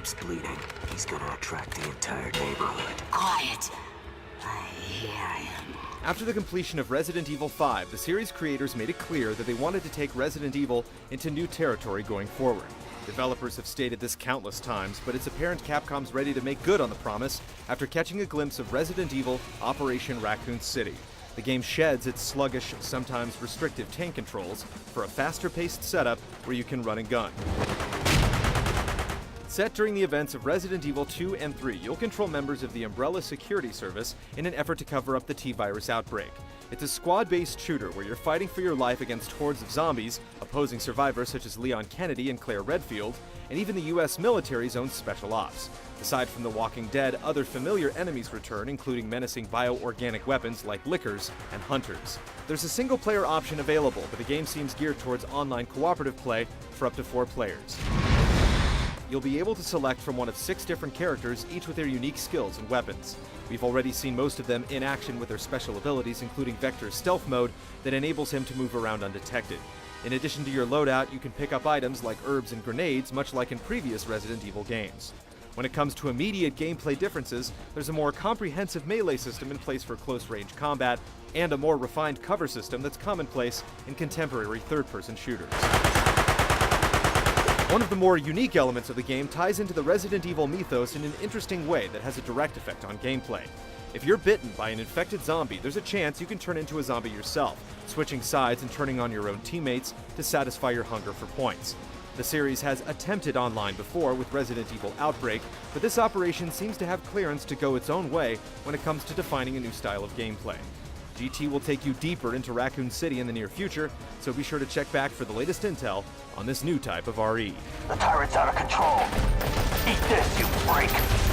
keeps bleeding, he's gonna attract the entire neighborhood. Quiet. I hear him. After the completion of Resident Evil 5, the series creators made it clear that they wanted to take Resident Evil into new territory going forward. Developers have stated this countless times, but it's apparent Capcom's ready to make good on the promise after catching a glimpse of Resident Evil Operation Raccoon City. The game sheds its sluggish, sometimes restrictive tank controls for a faster-paced setup where you can run and gun. Set during the events of Resident Evil 2 and 3, you'll control members of the Umbrella Security Service in an effort to cover up the T-Virus outbreak. It's a squad-based shooter where you're fighting for your life against hordes of zombies, opposing survivors such as Leon Kennedy and Claire Redfield, and even the US military's own special ops. Aside from The Walking Dead, other familiar enemies return, including menacing bioorganic weapons like lickers and hunters. There's a single-player option available, but the game seems geared towards online cooperative play for up to 4 players. You'll be able to select from one of 6 different characters, each with their unique skills and weapons. We've already seen most of them in action with their special abilities, including Vector's stealth mode that enables him to move around undetected. In addition to your loadout, you can pick up items like herbs and grenades, much like in previous Resident Evil games. When it comes to immediate gameplay differences, there's a more comprehensive melee system in place for close-range combat, and a more refined cover system that's commonplace in contemporary third-person shooters. One of the more unique elements of the game ties into the Resident Evil mythos in an interesting way that has a direct effect on gameplay. If you're bitten by an infected zombie, there's a chance you can turn into a zombie yourself, switching sides and turning on your own teammates to satisfy your hunger for points. The series has attempted online before with Resident Evil Outbreak, but this operation seems to have clearance to go its own way when it comes to defining a new style of gameplay. GT will take you deeper into Raccoon City in the near future, so be sure to check back for the latest intel on this new type of RE. The tyrant's out of control. Eat this, you freak!